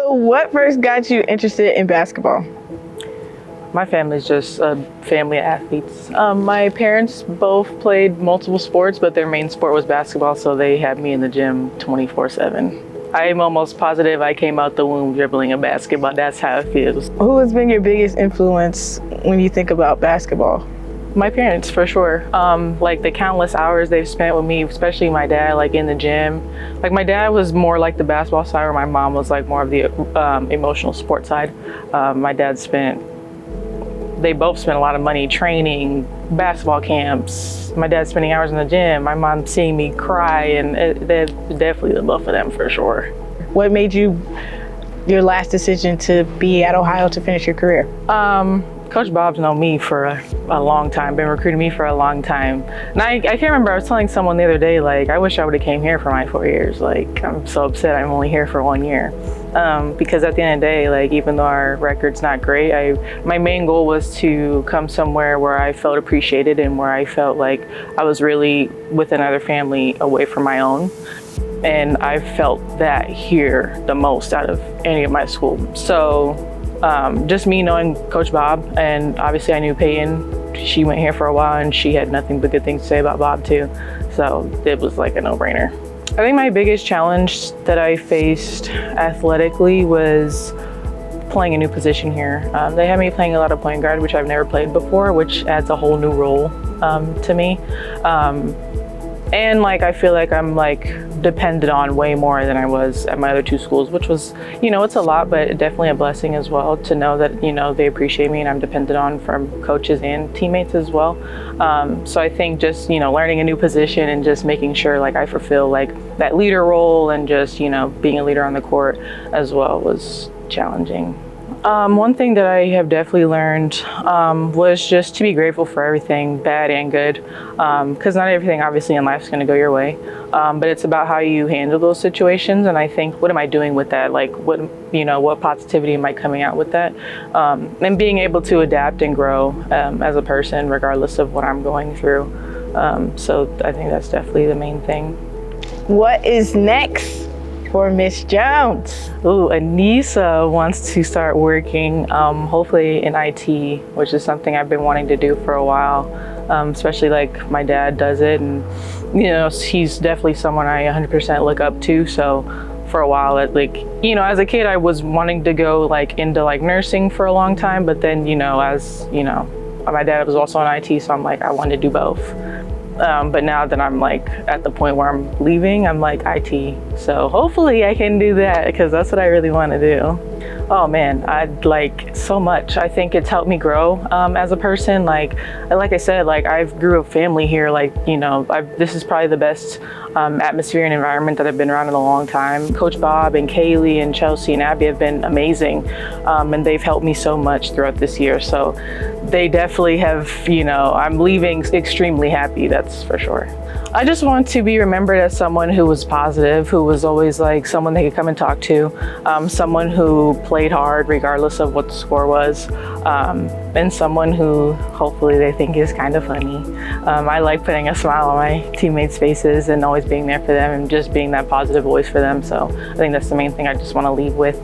So what first got you interested in basketball? My family's just a family of athletes. My parents both played multiple sports, but their main sport was basketball, so they had me in the gym 24/7. I'm almost positive I came out the womb dribbling a basketball. That's how it feels. Who has been your biggest influence when you think about basketball? My parents, for sure. Like the countless hours they've spent with me, especially my dad, like in the gym. Like my dad was more like the basketball side, or my mom was like more of the emotional sport side. They both spent a lot of money training, basketball camps. My dad spending hours in the gym, my mom seeing me cry, and they're definitely the both of them for sure. What made you your last decision to be at Ohio to finish your career? Coach Bob's known me for a long time, been recruiting me for a long time. And I can't remember, I was telling someone the other day, like, I wish I would have came here for my 4 years. Like, I'm so upset I'm only here for 1 year. Because at the end of the day, like, even though our record's not great, my main goal was to come somewhere where I felt appreciated and where I felt like I was really with another family away from my own. And I felt that here the most out of any of my school. So just me knowing Coach Bob, and obviously I knew Peyton. She went here for a while and she had nothing but good things to say about Bob too. So it was like a no-brainer. I think my biggest challenge that I faced athletically was playing a new position here. They had me playing a lot of point guard, which I've never played before, which adds a whole new role to me. And like, I feel like I'm like depended on way more than I was at my other two schools, which was, you know, it's a lot, but definitely a blessing as well to know that, you know, they appreciate me and I'm depended on from coaches and teammates as well. So I think just, you know, learning a new position and just making sure like I fulfill like that leader role and just, you know, being a leader on the court as well was challenging. One thing that I have definitely learned was just to be grateful for everything, bad and good, because not everything obviously in life is going to go your way, but it's about how you handle those situations. And I think, what am I doing with that? Like, what positivity am I coming out with that? And being able to adapt and grow as a person, regardless of what I'm going through. So I think that's definitely the main thing. What is next for Miss Jones? Ooh, Anyssa wants to start working, hopefully in IT, which is something I've been wanting to do for a while, especially like my dad does it. And, you know, he's definitely someone I 100% look up to. So for a while, like, you know, as a kid, I was wanting to go like into like nursing for a long time. But then, you know, as you know, my dad was also in IT, so I'm like, I wanted to do both. But now that I'm like at the point where I'm leaving, I'm like IT. So hopefully I can do that because that's what I really want to do. Oh man, I'd like so much. I think it's helped me grow as a person. Like I said, like I've grew a family here. Like, you know, this is probably the best atmosphere and environment that I've been around in a long time. Coach Bob and Kaylee and Chelsea and Abby have been amazing, and they've helped me so much throughout this year. So they definitely have, you know, I'm leaving extremely happy, that's for sure. I just want to be remembered as someone who was positive, who was always like someone they could come and talk to, someone who played hard regardless of what the score was, and someone who hopefully they think is kind of funny. I like putting a smile on my teammates' faces and always being there for them and just being that positive voice for them. So I think that's the main thing I just want to leave with.